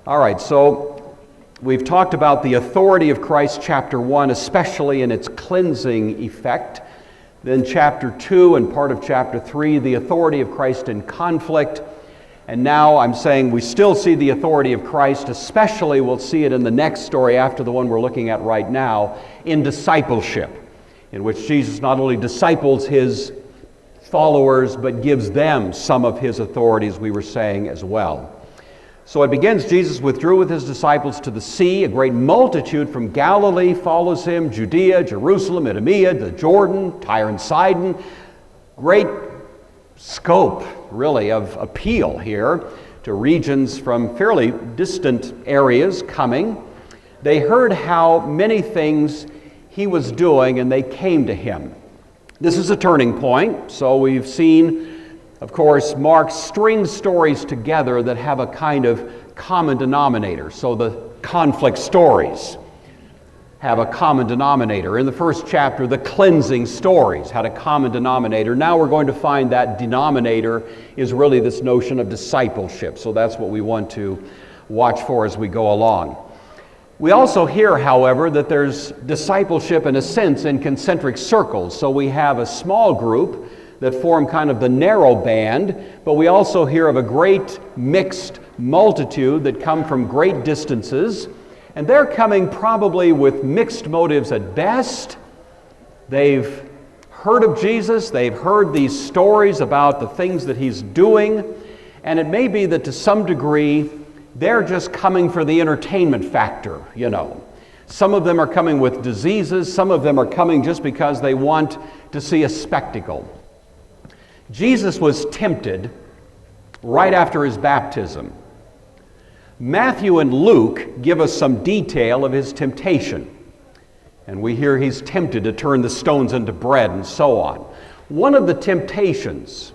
All right, so we've talked about the authority of Christ, chapter 1, especially in its cleansing effect. Then chapter 2 and part of chapter 3, the authority of Christ in conflict. And now I'm saying we still see the authority of Christ, especially we'll see it in the next story after the one we're looking at right now, in discipleship, in which Jesus not only disciples his followers, but gives them some of his authorities, we were saying as well. So it begins, Jesus withdrew with his disciples to the sea. A great multitude from Galilee follows him, Judea, Jerusalem, Idumea, the Jordan, Tyre and Sidon. Great scope, really, of appeal here to regions from fairly distant areas coming. They heard how many things he was doing, and they came to him. This is a turning point. So we've seen, of course, Mark strings stories together that have a kind of common denominator. So the conflict stories have a common denominator. In the first chapter, the cleansing stories had a common denominator. Now we're going to find that denominator is really this notion of discipleship. So that's what we want to watch for as we go along. We also hear, however, that there's discipleship in a sense in concentric circles. So we have a small group that form kind of the narrow band, but we also hear of a great mixed multitude that come from great distances, and they're coming probably with mixed motives at best. They've heard of Jesus, they've heard these stories about the things that he's doing, and it may be that to some degree they're just coming for the entertainment factor, you know. Some of them are coming with diseases, some of them are coming just because they want to see a spectacle. Jesus was tempted right after his baptism. Matthew and Luke give us some detail of his temptation. And we hear he's tempted to turn the stones into bread and so on. One of the temptations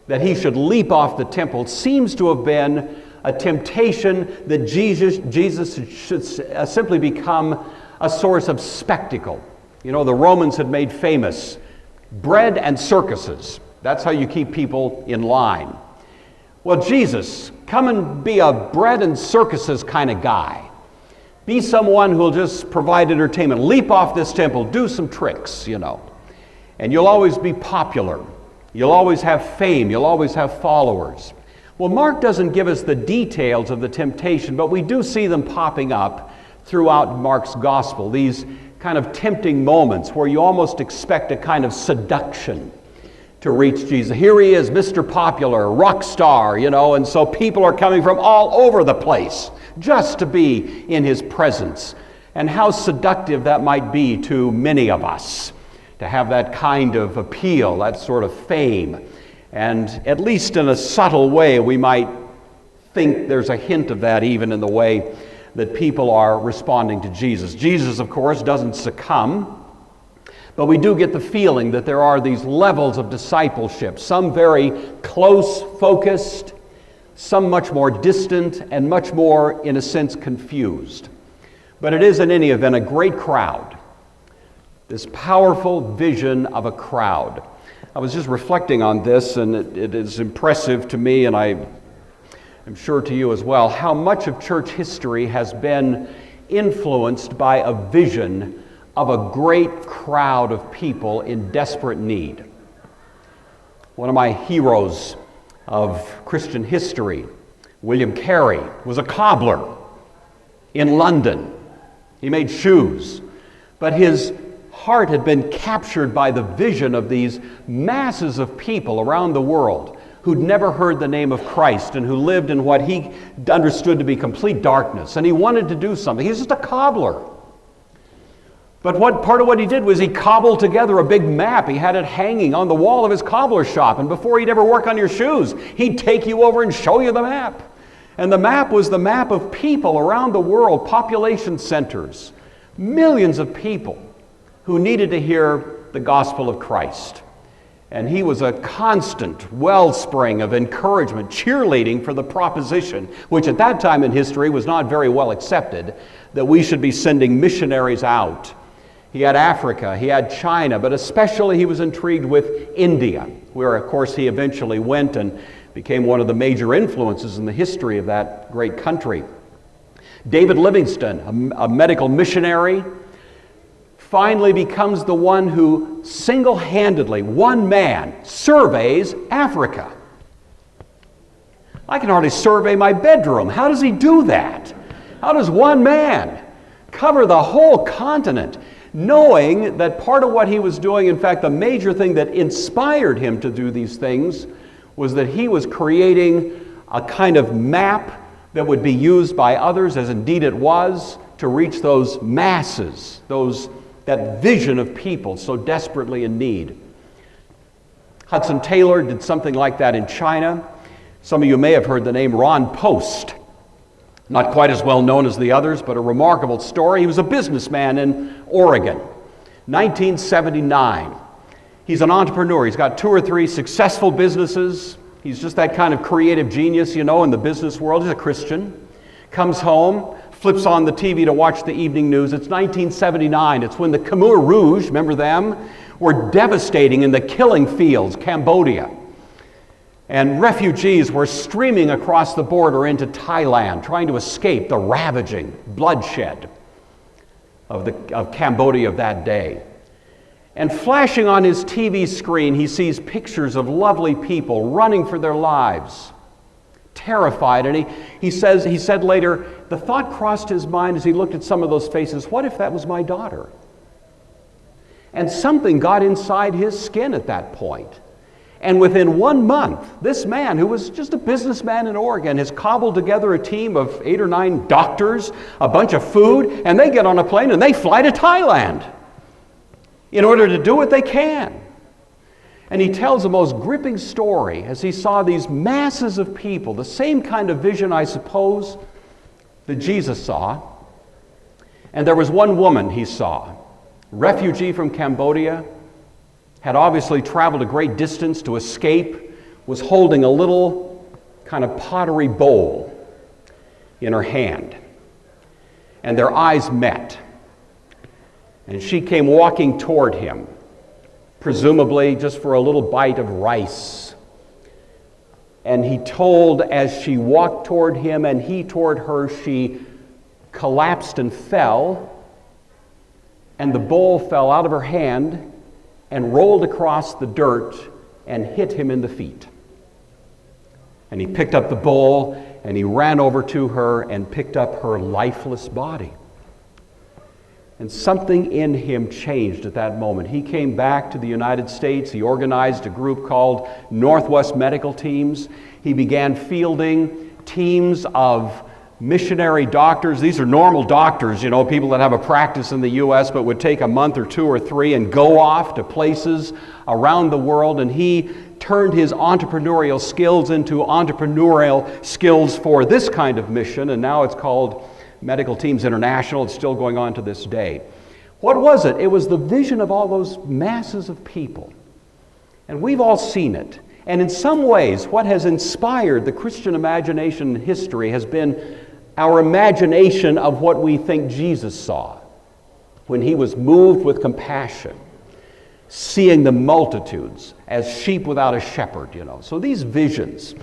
that he should leap off the temple seems to have been a temptation that Jesus should simply become a source of spectacle. You know, the Romans had made famous bread and circuses. That's how you keep people in line. Well, Jesus, come and be a bread and circuses kind of guy. Be someone who'll just provide entertainment. Leap off this temple, do some tricks, you know. And you'll always be popular. You'll always have fame. You'll always have followers. Well, Mark doesn't give us the details of the temptation, but we do see them popping up throughout Mark's gospel. These kind of tempting moments where you almost expect a kind of seduction to reach Jesus. Here he is, Mr. Popular, rock star, you know, and so people are coming from all over the place just to be in his presence. And how seductive that might be to many of us, to have that kind of appeal, that sort of fame. And at least in a subtle way, we might think there's a hint of that even in the way that people are responding to Jesus. Jesus, of course, doesn't succumb. But we do get the feeling that there are these levels of discipleship, some very close, focused, some much more distant, and much more, in a sense, confused. But it is, in any event, a great crowd, this powerful vision of a crowd. I was just reflecting on this, and it is impressive to me, and I am sure to you as well, how much of church history has been influenced by a vision of a great crowd of people in desperate need. One of my heroes of Christian history, William Carey, was a cobbler in London. He made shoes, but his heart had been captured by the vision of these masses of people around the world who'd never heard the name of Christ and who lived in what he understood to be complete darkness. And he wanted to do something. He was just a cobbler. But part of what he did was he cobbled together a big map. He had it hanging on the wall of his cobbler shop. And before he'd ever work on your shoes, he'd take you over and show you the map. And the map was the map of people around the world, population centers, millions of people who needed to hear the gospel of Christ. And he was a constant wellspring of encouragement, cheerleading for the proposition, which at that time in history was not very well accepted, that we should be sending missionaries out. He had Africa, he had China, but especially he was intrigued with India, where of course he eventually went and became one of the major influences in the history of that great country. David Livingstone, a medical missionary, finally becomes the one who single-handedly, one man, surveys Africa. I can hardly survey my bedroom. How does he do that? How does one man cover the whole continent, knowing that part of what he was doing, in fact, the major thing that inspired him to do these things, was that he was creating a kind of map that would be used by others, as indeed it was, to reach those masses, that vision of people so desperately in need. Hudson Taylor did something like that in China. Some of you may have heard the name Ron Post. Not quite as well known as the others, but a remarkable story. He was a businessman in Oregon, 1979. He's an entrepreneur. He's got 2 or 3 successful businesses. He's just that kind of creative genius, in the business world. He's a Christian. Comes home, flips on the TV to watch the evening news. It's 1979. It's when the Khmer Rouge, remember them, were devastating in the killing fields, Cambodia. And refugees were streaming across the border into Thailand, trying to escape the ravaging bloodshed of Cambodia of that day. And flashing on his TV screen, he sees pictures of lovely people running for their lives, terrified. And he said later, the thought crossed his mind as he looked at some of those faces, what if that was my daughter? And something got inside his skin at that point. And within 1 month, this man, who was just a businessman in Oregon, has cobbled together a team of 8 or 9 doctors, a bunch of food, and they get on a plane and they fly to Thailand in order to do what they can. And he tells the most gripping story as he saw these masses of people, the same kind of vision, I suppose, that Jesus saw. And there was one woman he saw, refugee from Cambodia, had obviously traveled a great distance to escape, was holding a little kind of pottery bowl in her hand. And their eyes met. And she came walking toward him, presumably just for a little bite of rice. And he told, as she walked toward him and he toward her, she collapsed and fell, and the bowl fell out of her hand and rolled across the dirt and hit him in the feet. And he picked up the bowl and he ran over to her and picked up her lifeless body. And something in him changed at that moment. He came back to the United States. He organized a group called Northwest Medical Teams. He began fielding teams of missionary doctors. These are normal doctors, people that have a practice in the U.S. but would take a month or 2 or 3 and go off to places around the world. And he turned his entrepreneurial skills into entrepreneurial skills for this kind of mission. And now it's called Medical Teams International. It's still going on to this day. What was it? It was the vision of all those masses of people. And we've all seen it. And in some ways, what has inspired the Christian imagination in history has been our imagination of what we think Jesus saw when he was moved with compassion, seeing the multitudes as sheep without a shepherd, So these visions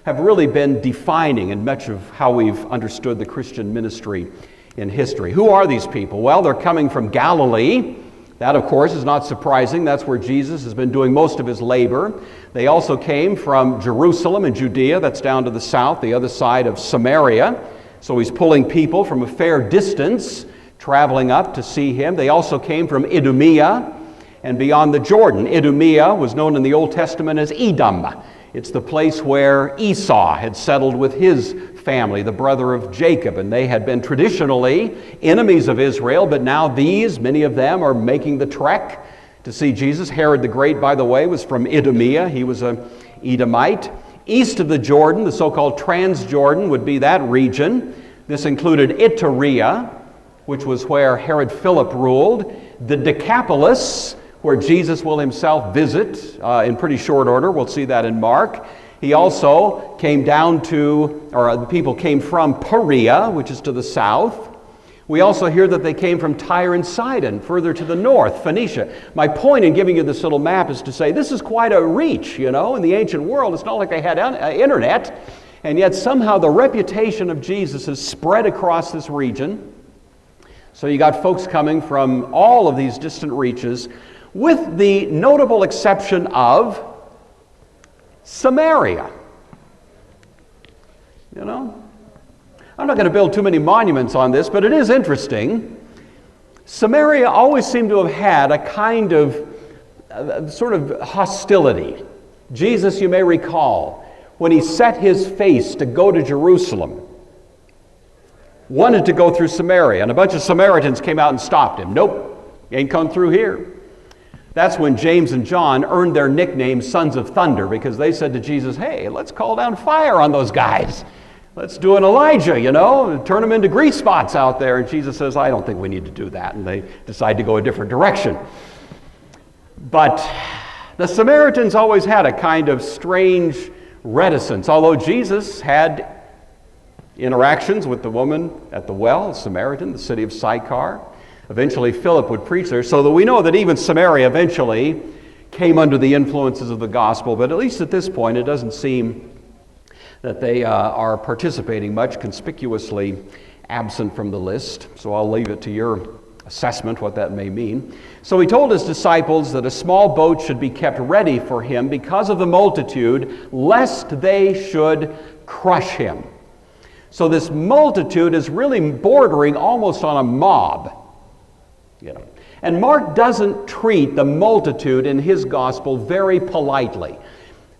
have really been defining in much of how we've understood the Christian ministry in history. Who are these people? Well, they're coming from Galilee. That, of course, is not surprising. That's where Jesus has been doing most of his labor. They also came from Jerusalem and Judea. That's down to the south, the other side of Samaria. So he's pulling people from a fair distance, traveling up to see him. They also came from Idumea and beyond the Jordan. Idumea was known in the Old Testament as Edom. It's the place where Esau had settled with his family, the brother of Jacob, and they had been traditionally enemies of Israel, but now many of them are making the trek to see Jesus. Herod the Great, by the way, was from Idumea. He was an Edomite. East of the Jordan, the so-called Transjordan, would be that region. This included Iturea, which was where Herod Philip ruled, the Decapolis, where Jesus will himself visit in pretty short order. We'll see that in Mark. He also came the people came from Perea, which is to the south. We also hear that they came from Tyre and Sidon, further to the north, Phoenicia. My point in giving you this little map is to say this is quite a reach, in the ancient world. It's not like they had internet. And yet somehow the reputation of Jesus has spread across this region. So you got folks coming from all of these distant reaches, with the notable exception of Samaria. You know? I'm not going to build too many monuments on this, but it is interesting. Samaria always seemed to have had a kind of sort of hostility. Jesus, you may recall, when he set his face to go to Jerusalem, wanted to go through Samaria, and a bunch of Samaritans came out and stopped him. Nope, you ain't come through here. That's when James and John earned their nickname Sons of Thunder, because they said to Jesus, hey, let's call down fire on those guys. Let's do an Elijah, you know, and turn them into grease spots out there. And Jesus says, I don't think we need to do that. And they decide to go a different direction. But the Samaritans always had a kind of strange reticence, although Jesus had interactions with the woman at the well, Samaritan, the city of Sychar. Eventually Philip would preach there, so that we know that even Samaria eventually came under the influences of the gospel, but at least at this point it doesn't seem that they are participating much, conspicuously absent from the list. So I'll leave it to your assessment what that may mean. So he told his disciples that a small boat should be kept ready for him because of the multitude, lest they should crush him. So this multitude is really bordering almost on a mob. You know. And Mark doesn't treat the multitude in his gospel very politely.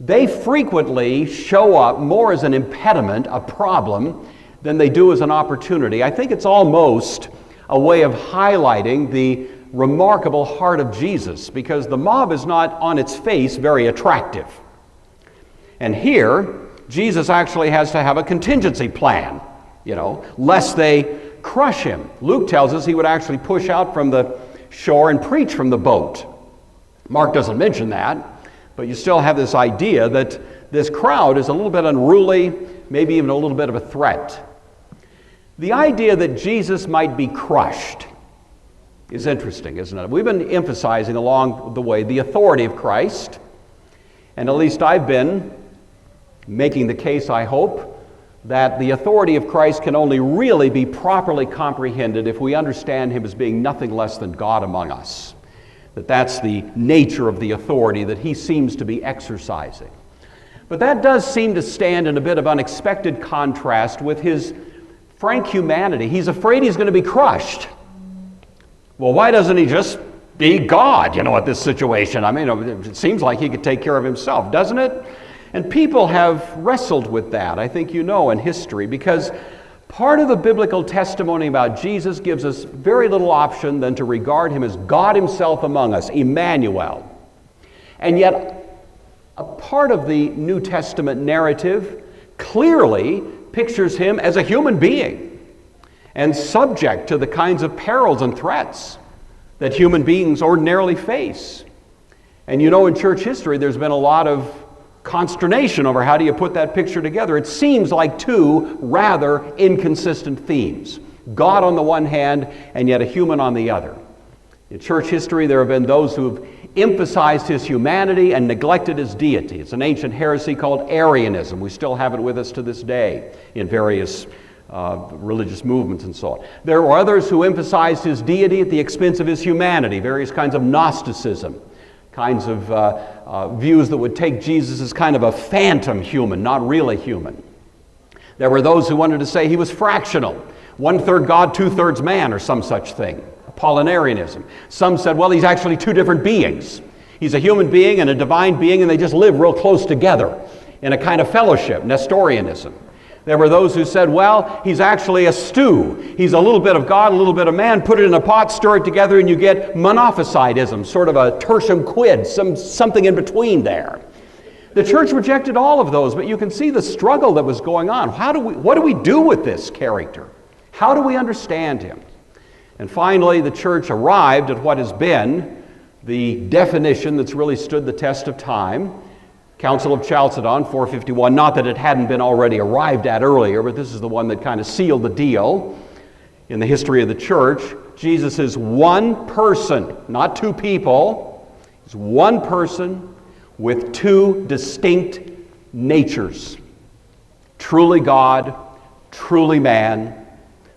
They frequently show up more as an impediment, a problem, than they do as an opportunity. I think it's almost a way of highlighting the remarkable heart of Jesus, because the mob is not on its face very attractive. And here, Jesus actually has to have a contingency plan, you know, lest they crush him. Luke tells us he would actually push out from the shore and preach from the boat. Mark doesn't mention that. But you still have this idea that this crowd is a little bit unruly, maybe even a little bit of a threat. The idea that Jesus might be crushed is interesting, isn't it? We've been emphasizing along the way the authority of Christ, and at least I've been making the case, I hope, that the authority of Christ can only really be properly comprehended if we understand him as being nothing less than God among us. That's the nature of the authority that he seems to be exercising. But that does seem to stand in a bit of unexpected contrast with his frank humanity. He's afraid he's going to be crushed. Well, why doesn't he just be God, at this situation? I mean, it seems like he could take care of himself, doesn't it? And people have wrestled with that, I think in history, because part of the biblical testimony about Jesus gives us very little option than to regard him as God himself among us, Emmanuel. And yet, a part of the New Testament narrative clearly pictures him as a human being and subject to the kinds of perils and threats that human beings ordinarily face. And in church history, there's been a lot of consternation over how do you put that picture together. It seems like two rather inconsistent themes. God on the one hand, and yet a human on the other. In church history, there have been those who have emphasized his humanity and neglected his deity. It's an ancient heresy called Arianism. We still have it with us to this day in various religious movements and so on. There were others who emphasized his deity at the expense of his humanity, various kinds of Gnosticism, kinds of views that would take Jesus as kind of a phantom human, not really human. There were those who wanted to say he was fractional, 1/3 God, 2/3 man, or some such thing, Apollinarianism. Some said, well, he's actually two different beings. He's a human being and a divine being, and they just live real close together in a kind of fellowship, Nestorianism. There were those who said, well, he's actually a stew. He's a little bit of God, a little bit of man. Put it in a pot, stir it together, and you get monophysitism, sort of a tertium quid, something in between there. The church rejected all of those, but you can see the struggle that was going on. What do we do with this character? How do we understand him? And finally, the church arrived at what has been the definition that's really stood the test of time. Council of Chalcedon, 451, not that it hadn't been already arrived at earlier, but this is the one that kind of sealed the deal in the history of the church. Jesus is one person, not two people. He's one person with two distinct natures. truly God, truly man,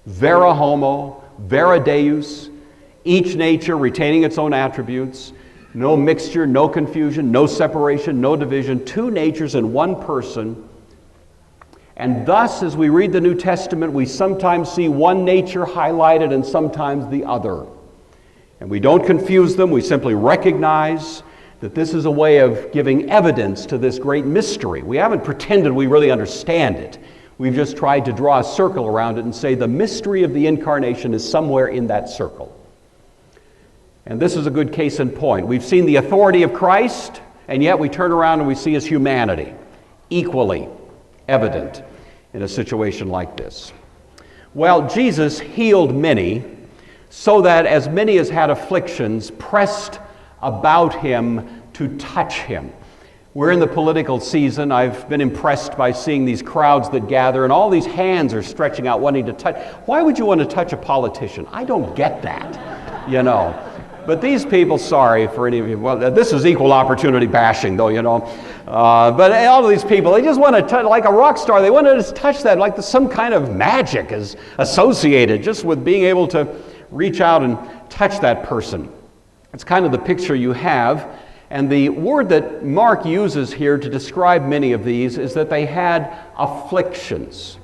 vera homo, vera deus, each nature retaining its own attributes, no mixture, no confusion, no separation, no division, two natures in one person. And thus, as we read the New Testament, we sometimes see one nature highlighted and sometimes the other. And we don't confuse them, we simply recognize that this is a way of giving evidence to this great mystery. We haven't pretended we really understand it. We've just tried to draw a circle around it and say the mystery of the incarnation is somewhere in that circle. And this is a good case in point. We've seen the authority of Christ, and yet we turn around and we see his humanity, equally evident in a situation like this. Well, Jesus healed many, so that as many as had afflictions pressed about him to touch him. We're in the political season. I've been impressed by seeing these crowds that gather, and all these hands are stretching out wanting to touch. Why would you want to touch a politician? I don't get that, you know. But these people, sorry for any of you, well, this is equal opportunity bashing though, you know. But all of these people, they just want to touch, like a rock star, they want to just touch that, like some kind of magic is associated just with being able to reach out and touch that person. It's kind of the picture you have. And the word that Mark uses here to describe many of these is that they had afflictions.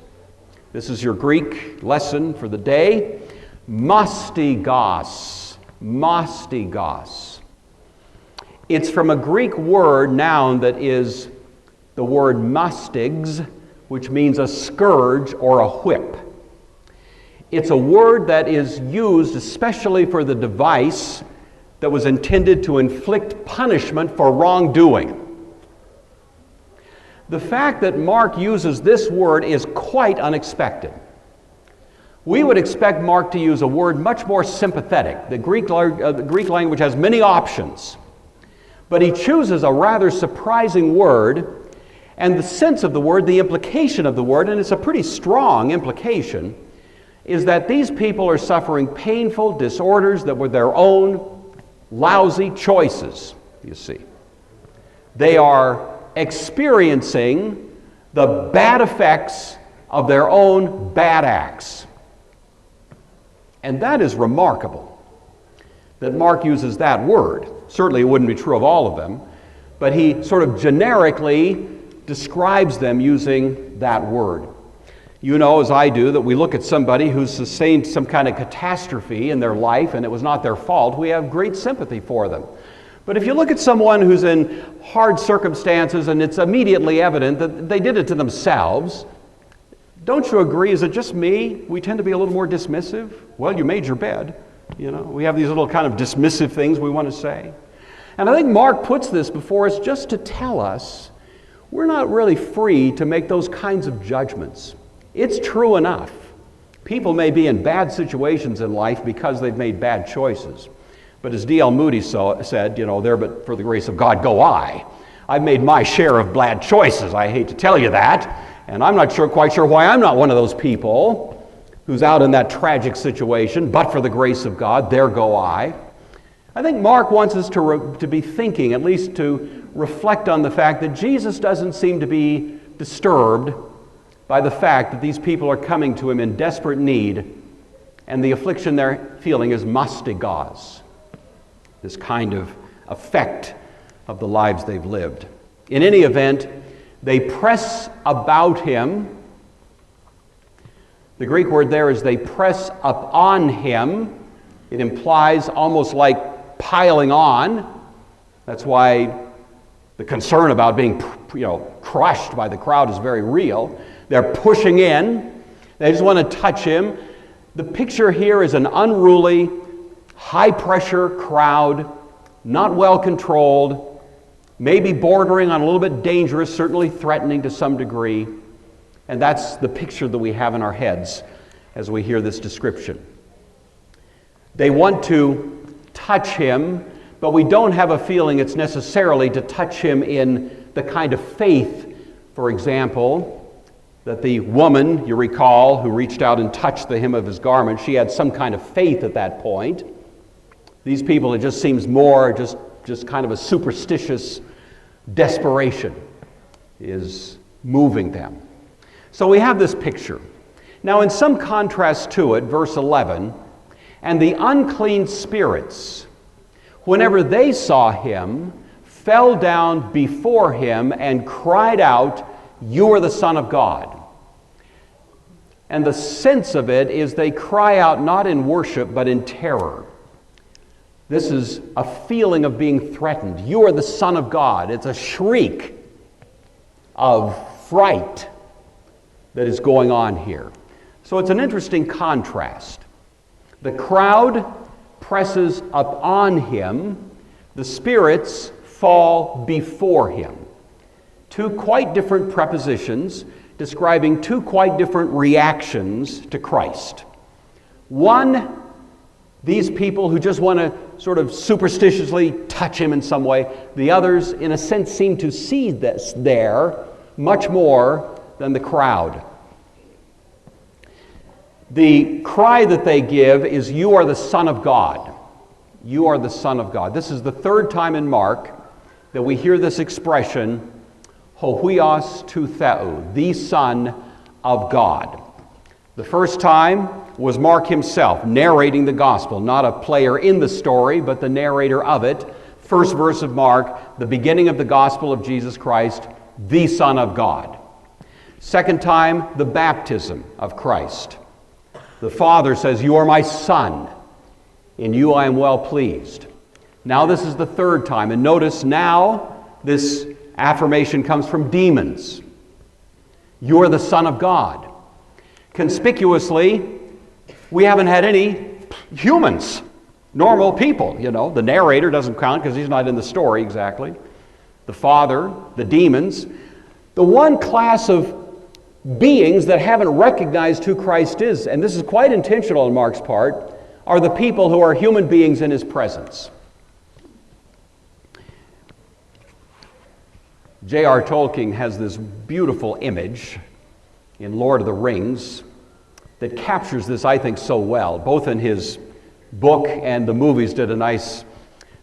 This is your Greek lesson for the day. Mastigos. Mastigos. It's from a Greek word, noun, that is the word mastigs, which means a scourge or a whip. It's a word that is used especially for the device that was intended to inflict punishment for wrongdoing. The fact that Mark uses this word is quite unexpected. We would expect Mark to use a word much more sympathetic. The Greek language has many options, but he chooses a rather surprising word, and the sense of the word, the implication of the word, and it's a pretty strong implication, is that these people are suffering painful disorders that were their own lousy choices, you see. They are experiencing the bad effects of their own bad acts. And that is remarkable, that Mark uses that word. Certainly it wouldn't be true of all of them, but he sort of generically describes them using that word. You know, as I do, that we look at somebody who's sustained some kind of catastrophe in their life and it was not their fault, we have great sympathy for them. But if you look at someone who's in hard circumstances and it's immediately evident that they did it to themselves, don't you agree? Is it just me? We tend to be a little more dismissive. Well, you made your bed. You know, we have these little kind of dismissive things we want to say. And I think Mark puts this before us just to tell us we're not really free to make those kinds of judgments. It's true enough. People may be in bad situations in life because they've made bad choices. But as D.L. Moody said, you know, there but for the grace of God go I. I've made my share of bad choices. I hate to tell you that. And I'm not quite sure why I'm not one of those people who's out in that tragic situation, but for the grace of God, there go I. I think Mark wants us to be thinking, at least to reflect on the fact that Jesus doesn't seem to be disturbed by the fact that these people are coming to him in desperate need, and the affliction they're feeling is mastigos, this kind of effect of the lives they've lived. In any event, they press about him. The Greek word there is they press up on him. It implies almost like piling on. That's why the concern about being, crushed by the crowd is very real. They're pushing in. They just want to touch him. The picture here is an unruly, high-pressure crowd, not well controlled, maybe bordering on a little bit dangerous, certainly threatening to some degree. And that's the picture that we have in our heads as we hear this description. They want to touch him, but we don't have a feeling it's necessarily to touch him in the kind of faith, for example, that the woman, you recall, who reached out and touched the hem of his garment, she had some kind of faith at that point. These people, it just seems more just kind of a superstitious desperation is moving them. So we have this picture. Now, in some contrast to it, verse 11, and the unclean spirits, whenever they saw him, fell down before him and cried out, "You are the Son of God." And the sense of it is they cry out not in worship, but in terror. This is a feeling of being threatened. You are the Son of God. It's a shriek of fright that is going on here. So it's an interesting contrast. The crowd presses up on him. The spirits fall before him. Two quite different prepositions describing two quite different reactions to Christ. One, these people who just want to sort of superstitiously touch him in some way. The others, in a sense, seem to see this there much more than the crowd. The cry that they give is, "You are the Son of God." You are the Son of God. This is the third time in Mark that we hear this expression, "Hoios tou Theou," the Son of God. The first time was Mark himself narrating the gospel, not a player in the story, but the narrator of it. First verse of Mark, the beginning of the gospel of Jesus Christ, the Son of God. Second time, the baptism of Christ. The Father says, "You are my Son, in you I am well pleased." Now this is the third time, and notice now this affirmation comes from demons. You are the Son of God. Conspicuously, we haven't had any humans, normal people, The narrator doesn't count because he's not in the story exactly. The Father, the demons. The one class of beings that haven't recognized who Christ is, and this is quite intentional on Mark's part, are the people who are human beings in his presence. J.R. Tolkien has this beautiful image in Lord of the Rings that captures this, I think, so well. Both in his book and the movies did a nice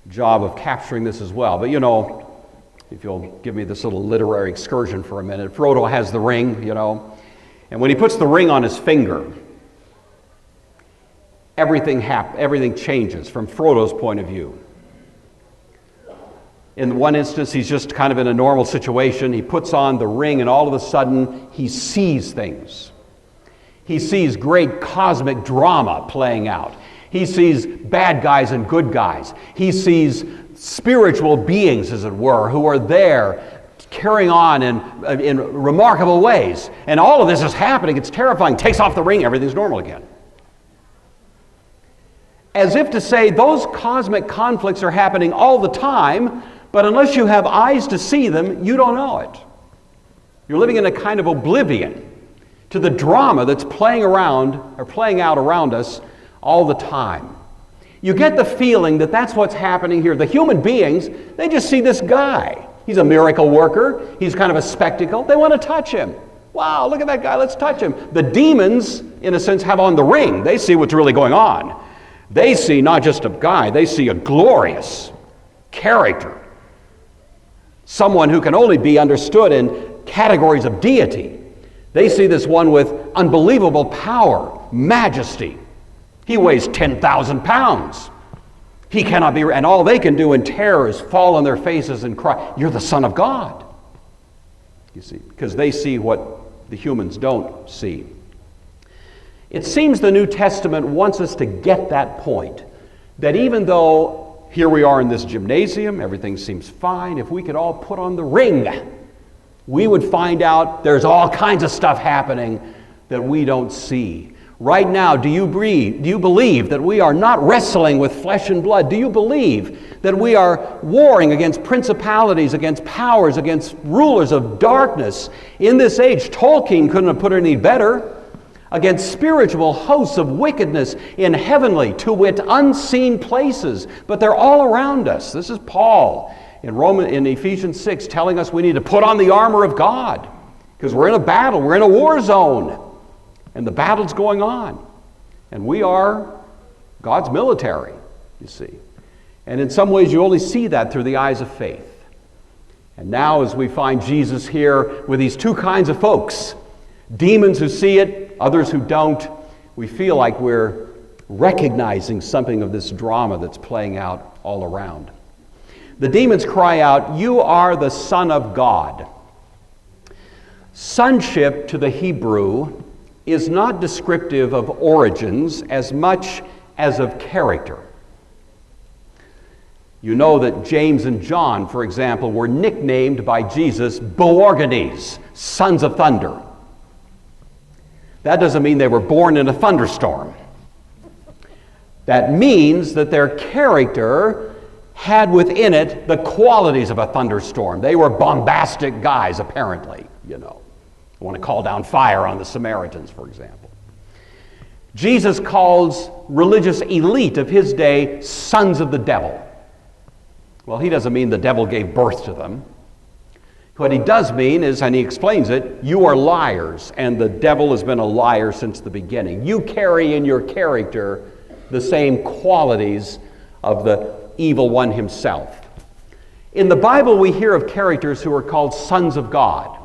job of capturing this as well. But if you'll give me this little literary excursion for a minute, Frodo has the ring, and when he puts the ring on his finger, everything changes from Frodo's point of view. In one instance, he's just kind of in a normal situation. He puts on the ring, and all of a sudden, he sees things. He sees great cosmic drama playing out. He sees bad guys and good guys. He sees spiritual beings, as it were, who are there carrying on in remarkable ways. And all of this is happening. It's terrifying. Takes off the ring, everything's normal again. As if to say those cosmic conflicts are happening all the time, but unless you have eyes to see them, you don't know it. You're living in a kind of oblivion to the drama that's playing out around us all the time. You get the feeling that that's what's happening here. The human beings, they just see this guy. He's a miracle worker. He's kind of a spectacle. They want to touch him. Wow, look at that guy. Let's touch him. The demons, in a sense, have on the ring. They see what's really going on. They see not just a guy. They see a glorious character. Someone who can only be understood in categories of deity. They see this one with unbelievable power, majesty. He weighs 10,000 pounds. He cannot be, and all they can do in terror is fall on their faces and cry, "You're the Son of God." You see, because they see what the humans don't see. It seems the New Testament wants us to get that point, that even though here we are in this gymnasium, everything seems fine, if we could all put on the ring, we would find out there's all kinds of stuff happening that we don't see. Right now, do you believe that we are not wrestling with flesh and blood? Do you believe that we are warring against principalities, against powers, against rulers of darkness in this age? Tolkien couldn't have put it any better. Against spiritual hosts of wickedness in heavenly, to wit, unseen places. But they're all around us. This is Paul in Ephesians 6 telling us we need to put on the armor of God because we're in a battle, we're in a war zone, and the battle's going on. And we are God's military, you see. And in some ways you only see that through the eyes of faith. And now as we find Jesus here with these two kinds of folks, Demons who see it, others who don't, we feel like we're recognizing something of this drama that's playing out all around. The demons cry out, "You are the Son of God." Sonship to the Hebrew is not descriptive of origins as much as of character. You know that James and John, for example, were nicknamed by Jesus Boanerges, sons of thunder. That doesn't mean they were born in a thunderstorm. That means that their character had within it the qualities of a thunderstorm. They were bombastic guys, apparently, I want to call down fire on the Samaritans, for example. Jesus calls religious elite of his day sons of the devil. Well, he doesn't mean the devil gave birth to them. What he does mean is, and he explains it, you are liars, and the devil has been a liar since the beginning. You carry in your character the same qualities of the evil one himself. In the Bible, we hear of characters who are called sons of God,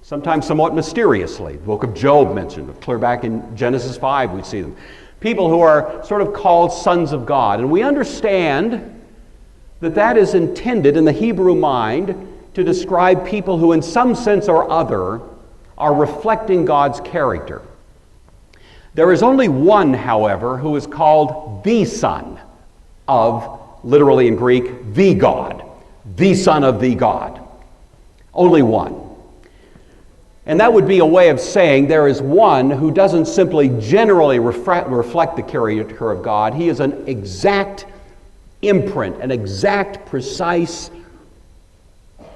sometimes somewhat mysteriously. The book of Job mentioned it. Clear back in Genesis 5, we see them. People who are sort of called sons of God. And we understand that that is intended in the Hebrew mind to describe people who in some sense or other are reflecting God's character. There is only one, however, who is called the Son of, literally in Greek, the God. The Son of the God. Only one. And that would be a way of saying there is one who doesn't simply generally reflect the character of God. He is an exact imprint, an exact, precise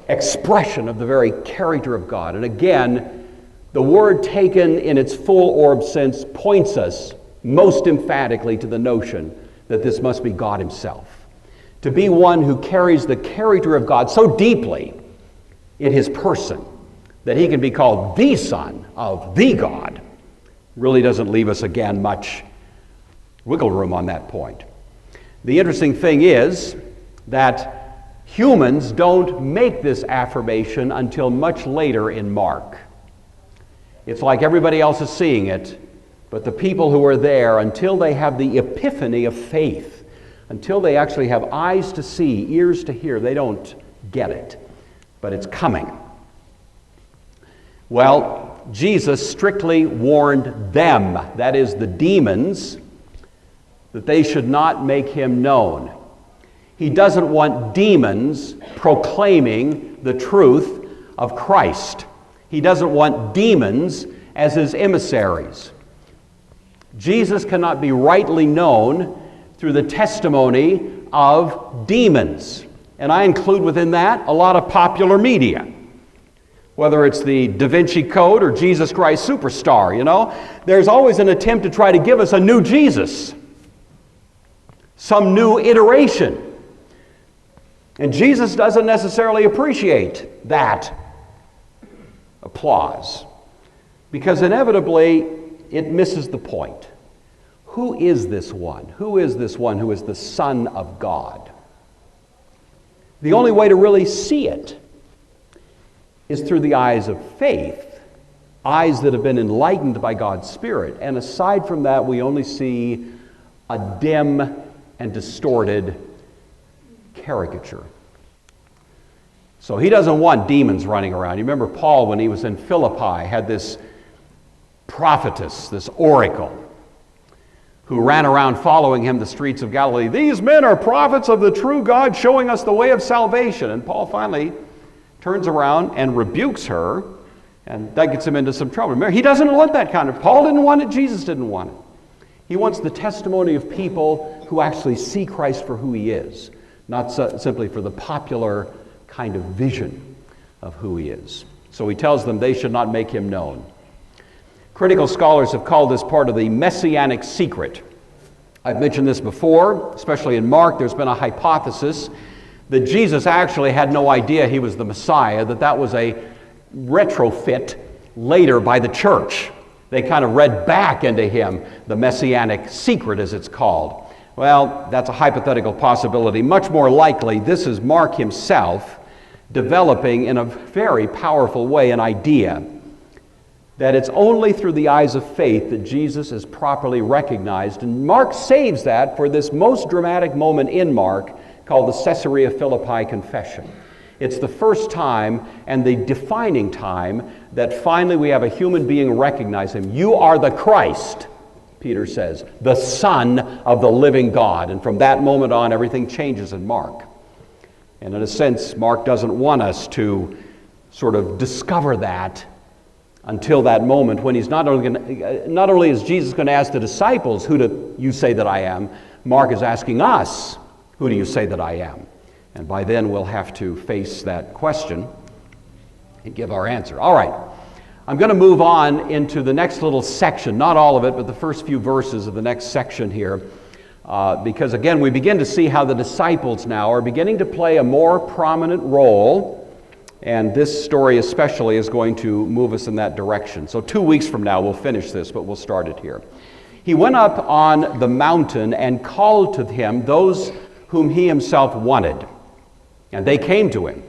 expression of the very character of God. And again, the word taken in its full orb sense points us most emphatically to the notion that this must be God himself. To be one who carries the character of God so deeply in his person that he can be called the Son of the God really doesn't leave us, again, much wiggle room on that point. The interesting thing is that humans don't make this affirmation until much later in Mark. It's like everybody else is seeing it, but the people who are there, until they have the epiphany of faith, until they actually have eyes to see, ears to hear, they don't get it. But it's coming. Well, Jesus strictly warned them, that is the demons, that they should not make him known. He doesn't want demons proclaiming the truth of Christ. He doesn't want demons as his emissaries. Jesus cannot be rightly known through the testimony of demons. And I include within that a lot of popular media. Whether it's the Da Vinci Code or Jesus Christ Superstar, there's always an attempt to try to give us a new Jesus, some new iteration. And Jesus doesn't necessarily appreciate that applause, because inevitably it misses the point. Who is this one? Who is this one who is the Son of God? The only way to really see it is through the eyes of faith, eyes that have been enlightened by God's Spirit. And aside from that, we only see a dim and distorted caricature. So he doesn't want demons running around. You remember Paul, when he was in Philippi, had this prophetess, this oracle, who ran around following him the streets of Galilee. These men are prophets of the true God, showing us the way of salvation. And Paul finally turns around and rebukes her, and that gets him into some trouble. Remember, he doesn't want that kind of... Paul didn't want it, Jesus didn't want it. He wants the testimony of people who actually see Christ for who he is, not simply for the popular kind of vision of who he is. So he tells them they should not make him known. Critical scholars have called this part of the messianic secret. I've mentioned this before, especially in Mark. There's been a hypothesis that Jesus actually had no idea he was the Messiah, that was a retrofit later by the church. They kind of read back into him the messianic secret, as it's called. Well, that's a hypothetical possibility. Much more likely, this is Mark himself developing in a very powerful way an idea that it's only through the eyes of faith that Jesus is properly recognized. And Mark saves that for this most dramatic moment in Mark called the Caesarea Philippi confession. It's the first time and the defining time that finally we have a human being recognize him. You are the Christ, Peter says, the Son of the living God. And from that moment on, everything changes in Mark. And in a sense, Mark doesn't want us to sort of discover that until that moment when he's not only is Jesus going to ask the disciples, who do you say that I am? Mark is asking us, who do you say that I am? And by then we'll have to face that question and give our answer. All right, I'm going to move on into the next little section, not all of it, but the first few verses of the next section here, because again, we begin to see how the disciples now are beginning to play a more prominent role, and this story especially is going to move us in that direction. So 2 weeks from now we'll finish this, but we'll start it here. He went up on the mountain and called to him those whom he himself wanted, and they came to him.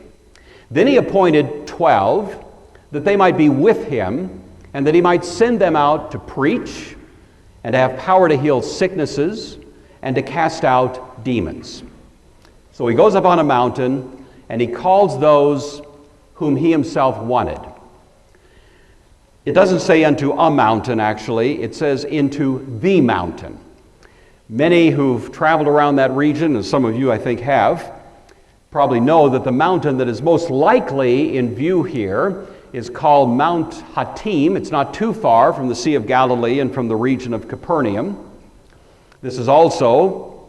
Then he appointed 12 that they might be with him, and that he might send them out to preach and to have power to heal sicknesses and to cast out demons. So he goes up on a mountain and he calls those whom he himself wanted. It doesn't say unto a mountain, actually. It says into the mountain. Many who've traveled around that region, and some of you I think have, probably know that the mountain that is most likely in view here is called Mount Hatim. It's not too far from the Sea of Galilee and from the region of Capernaum. This is also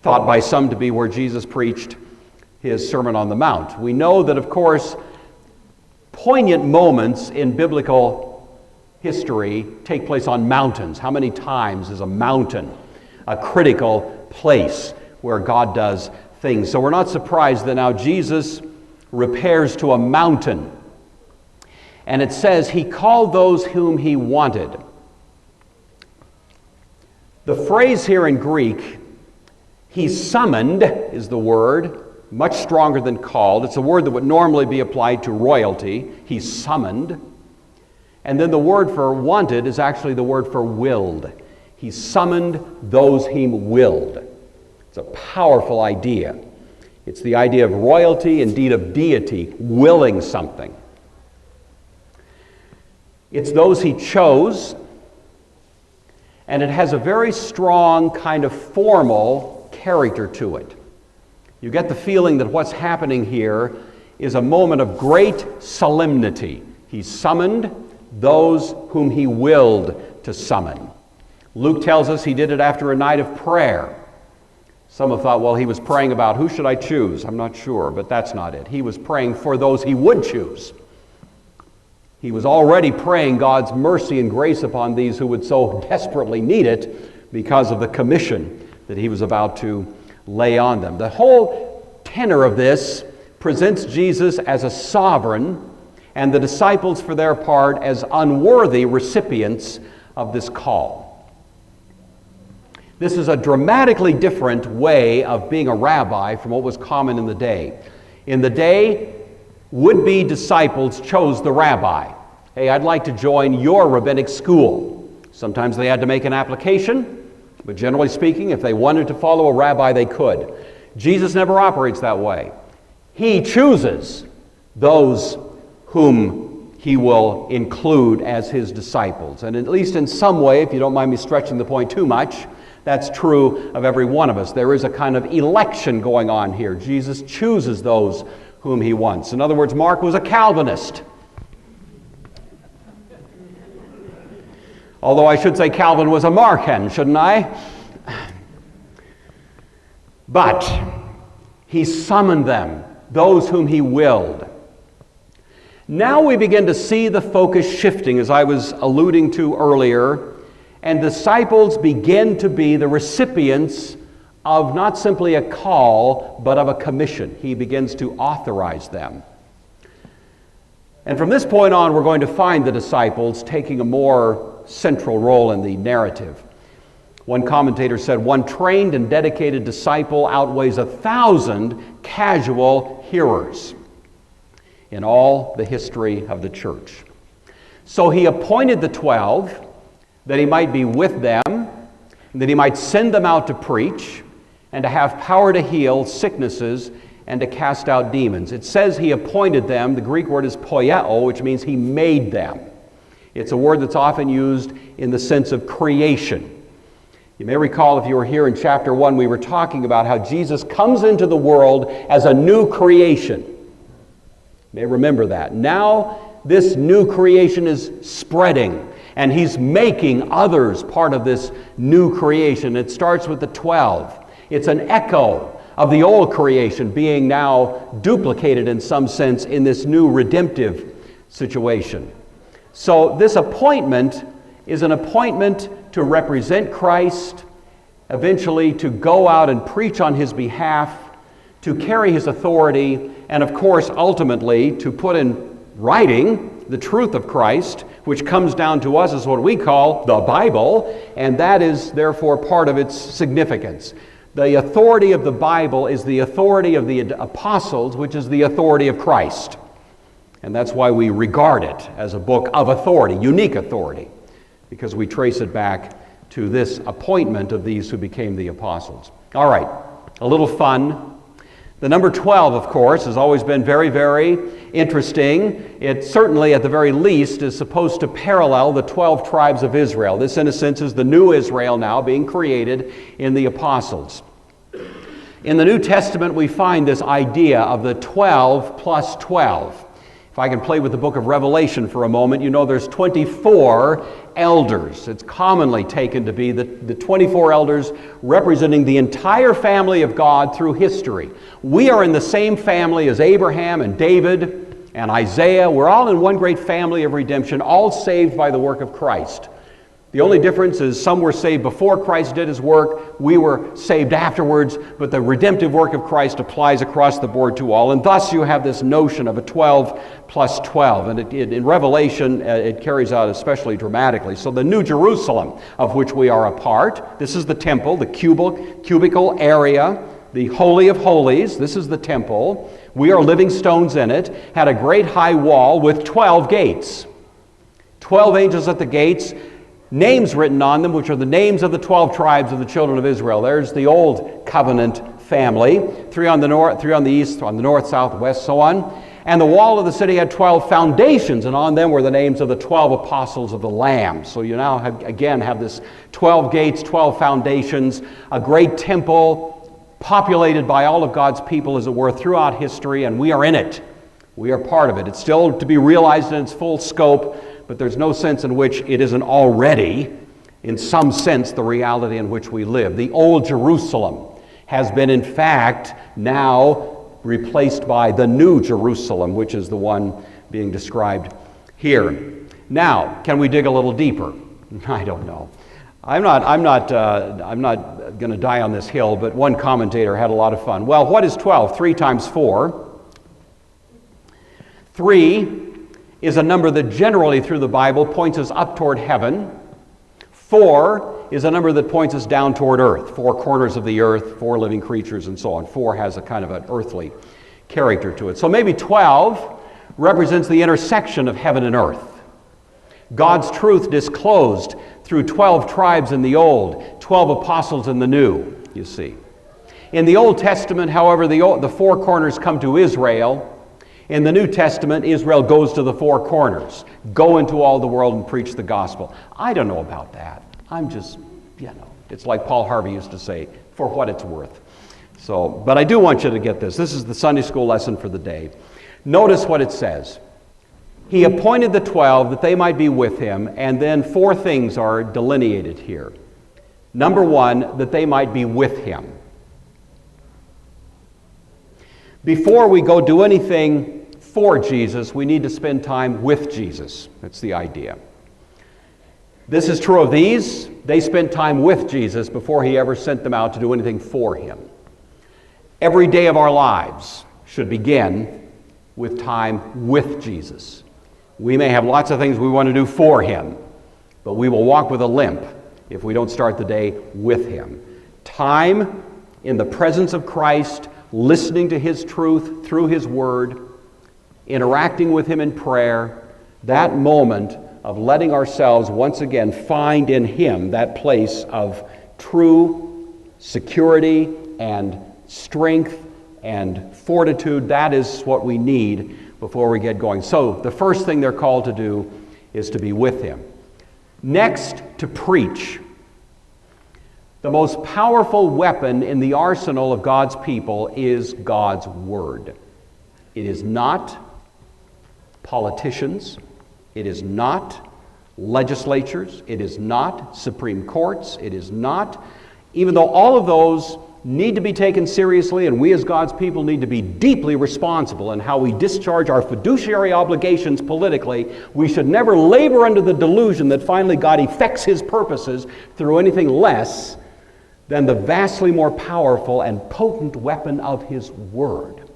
thought by some to be where Jesus preached his Sermon on the Mount. We know that, of course, poignant moments in biblical history take place on mountains. How many times is a mountain a critical place where God does things? So we're not surprised that now Jesus repairs to a mountain. And it says he called those whom he wanted. The phrase here in Greek, he summoned, is the word, much stronger than called. It's a word that would normally be applied to royalty. He summoned. And then the word for wanted is actually the word for willed. He summoned those he willed. It's a powerful idea. It's the idea of royalty, indeed of deity, willing something. It's those he chose, and it has a very strong kind of formal character to it. You get the feeling that what's happening here is a moment of great solemnity. He summoned those whom he willed to summon. Luke tells us he did it after a night of prayer. Some have thought, well, he was praying about who should I choose? I'm not sure, but that's not it. He was praying for those he would choose. He was already praying God's mercy and grace upon these who would so desperately need it because of the commission that he was about to lay on them. The whole tenor of this presents Jesus as a sovereign and the disciples, for their part, as unworthy recipients of this call. This is a dramatically different way of being a rabbi from what was common in the day. In the day, would-be disciples chose the rabbi. Hey, I'd like to join your rabbinic school. Sometimes they had to make an application, but generally speaking, if they wanted to follow a rabbi, they could. Jesus never operates that way. He chooses those whom he will include as his disciples. And at least in some way, if you don't mind me stretching the point too much, that's true of every one of us. There is a kind of election going on here. Jesus chooses those whom he wants. In other words, Mark was a Calvinist. Although I should say Calvin was a Markan, shouldn't I? But he summoned them, those whom he willed. Now we begin to see the focus shifting, as I was alluding to earlier, and disciples begin to be the recipients of not simply a call, but of a commission. He begins to authorize them. And from this point on, we're going to find the disciples taking a more central role in the narrative. One commentator said, one trained and dedicated disciple outweighs 1,000 casual hearers in all the history of the church. So he appointed the 12 that he might be with them, and that he might send them out to preach, and to have power to heal sicknesses and to cast out demons. It says he appointed them. The Greek word is poieo, which means he made them. It's a word that's often used in the sense of creation. You may recall, if you were here in chapter 1, we were talking about how Jesus comes into the world as a new creation. You may remember that. Now this new creation is spreading, and he's making others part of this new creation. It starts with the 12. It's an echo of the old creation being now duplicated in some sense in this new redemptive situation. So this appointment is an appointment to represent Christ, eventually to go out and preach on his behalf, to carry his authority, and of course ultimately to put in writing the truth of Christ, which comes down to us as what we call the Bible, and that is therefore part of its significance. The authority of the Bible is the authority of the apostles, which is the authority of Christ. And that's why we regard it as a book of authority, unique authority, because we trace it back to this appointment of these who became the apostles. All right, a little fun. The number 12, of course, has always been very, very interesting. It certainly, at the very least, is supposed to parallel the 12 tribes of Israel. This, in a sense, is the new Israel now being created in the apostles. In the New Testament, we find this idea of the 12 plus 12. If I can play with the book of Revelation for a moment, you know there's 24 elders. It's commonly taken to be the 24 elders representing the entire family of God through history. We are in the same family as Abraham and David and Isaiah. We're all in one great family of redemption, all saved by the work of Christ. The only difference is some were saved before Christ did his work, we were saved afterwards, but the redemptive work of Christ applies across the board to all. And thus you have this notion of a 12 plus 12. And in Revelation, it carries out especially dramatically. So the New Jerusalem, of which we are a part, this is the temple, the cubical area, the Holy of Holies, this is the temple. We are living stones in it, had a great high wall with 12 gates. 12 angels at the gates, names written on them, which are the names of the 12 tribes of the children of Israel. There's the old covenant family, 3 on the north, 3 on the east, on the north, south, west, so on. And the wall of the city had 12 foundations, and on them were the names of the 12 apostles of the Lamb. So you now have this 12 gates, 12 foundations, a great temple populated by all of God's people, as it were, throughout history, and we are in it. We are part of it. It's still to be realized in its full scope, but there's no sense in which it isn't already, in some sense, the reality in which we live. The old Jerusalem has been, in fact, now replaced by the new Jerusalem, which is the one being described here. Now, can we dig a little deeper? I don't know. I'm not going to die on this hill, but one commentator had a lot of fun. Well, what is 12? 3 times 4. 3 is a number that generally through the Bible points us up toward heaven. 4 is a number that points us down toward earth. 4 corners of the earth, 4 living creatures, and so on. 4 has a kind of an earthly character to it. So maybe 12 represents the intersection of heaven and earth. God's truth disclosed through 12 tribes in the old, 12 apostles in the new, you see. In the Old Testament, however, the 4 corners come to Israel. In the New Testament, Israel goes to the 4 corners. Go into all the world and preach the gospel. I don't know about that. I'm just, it's like Paul Harvey used to say, for what it's worth. So, but I do want you to get this. This is the Sunday school lesson for the day. Notice what it says. He appointed the 12 that they might be with him, and then 4 things are delineated here. Number 1, that they might be with him. Before we go do anything for Jesus, we need to spend time with Jesus. That's the idea. This is true of these. They spent time with Jesus before he ever sent them out to do anything for him. Every day of our lives should begin with time with Jesus. We may have lots of things we want to do for him, but we will walk with a limp if we don't start the day with him. Time in the presence of Christ, listening to his truth through his word, interacting with him in prayer, that moment of letting ourselves once again find in Him that place of true security and strength and fortitude. That is what we need before we get going. So the first thing they're called to do is to be with Him. Next, to preach. The most powerful weapon in the arsenal of God's people is God's Word. It is not politicians. It is not legislatures. It is not Supreme Courts. It is not, even though all of those need to be taken seriously, and we as God's people need to be deeply responsible in how we discharge our fiduciary obligations politically, we should never labor under the delusion that finally God effects His purposes through anything less than the vastly more powerful and potent weapon of His Word.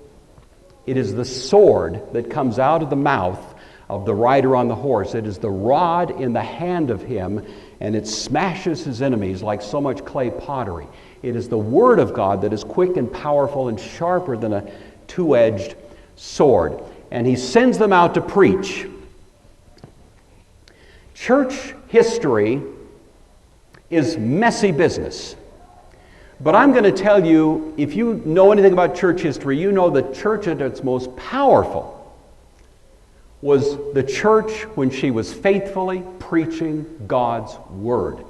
It is the sword that comes out of the mouth of the rider on the horse. It is the rod in the hand of him, and it smashes his enemies like so much clay pottery. It is the Word of God that is quick and powerful and sharper than a two-edged sword. And He sends them out to preach. Church history is messy business. But I'm going to tell you, if you know anything about church history, you know the church at its most powerful was the church when she was faithfully preaching God's Word.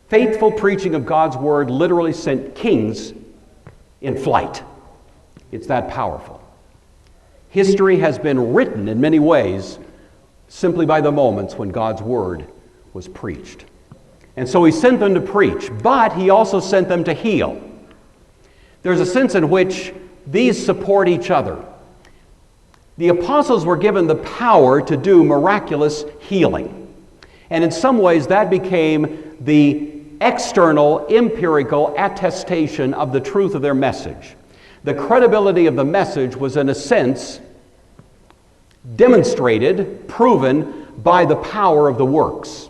Faithful preaching of God's Word literally sent kings in flight. It's that powerful. History has been written in many ways simply by the moments when God's Word was preached. And so He sent them to preach, but He also sent them to heal. There's a sense in which these support each other. The apostles were given the power to do miraculous healing. And in some ways that became the external, empirical attestation of the truth of their message. The credibility of the message was, in a sense, demonstrated, proven by the power of the works.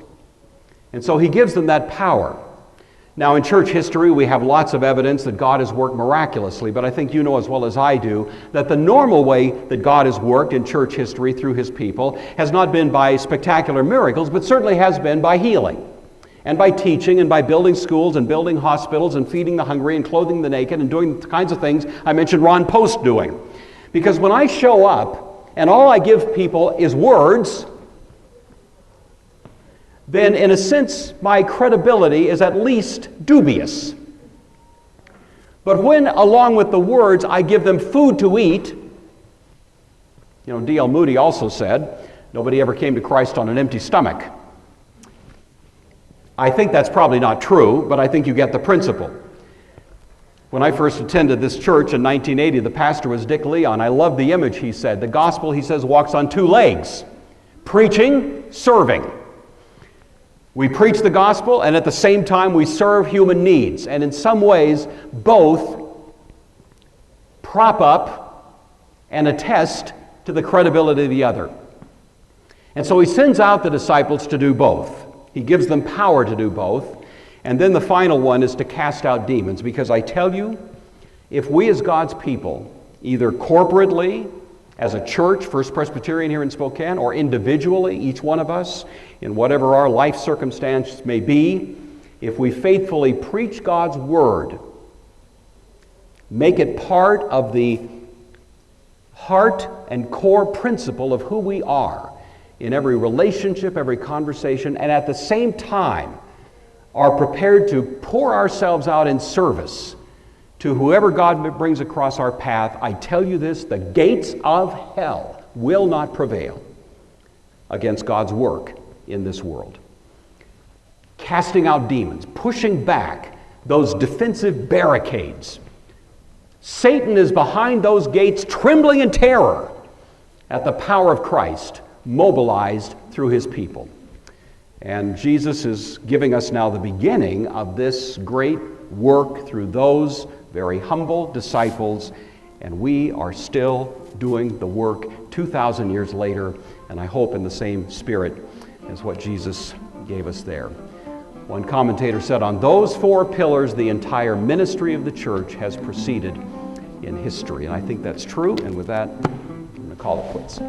And so He gives them that power. Now, in church history, we have lots of evidence that God has worked miraculously, but I think you know as well as I do that the normal way that God has worked in church history through His people has not been by spectacular miracles, but certainly has been by healing, and by teaching, and by building schools, and building hospitals, and feeding the hungry, and clothing the naked, and doing the kinds of things I mentioned Ron Post doing. Because when I show up, and all I give people is words, then in a sense my credibility is at least dubious. But when, along with the words, I give them food to eat, D.L. Moody also said, nobody ever came to Christ on an empty stomach. I think that's probably not true, but I think you get the principle. When I first attended this church in 1980, the pastor was Dick Leon. I love the image he said. The gospel, he says, walks on two legs: preaching, serving. We preach the gospel, and at the same time we serve human needs. And in some ways, both prop up and attest to the credibility of the other. And so He sends out the disciples to do both. He gives them power to do both. And then the final one is to cast out demons. Because I tell you, if we as God's people, either corporately, as a church, First Presbyterian here in Spokane, or individually, each one of us, in whatever our life circumstance may be, if we faithfully preach God's Word, make it part of the heart and core principle of who we are in every relationship, every conversation, and at the same time are prepared to pour ourselves out in service to whoever God brings across our path, I tell you this, the gates of hell will not prevail against God's work in this world. Casting out demons, pushing back those defensive barricades. Satan is behind those gates, trembling in terror at the power of Christ, mobilized through His people. And Jesus is giving us now the beginning of this great work through those very humble disciples, and we are still doing the work 2,000 years later, and I hope in the same spirit as what Jesus gave us there. One commentator said, on those four pillars, the entire ministry of the church has proceeded in history. And I think that's true, and with that, I'm going to call it quits.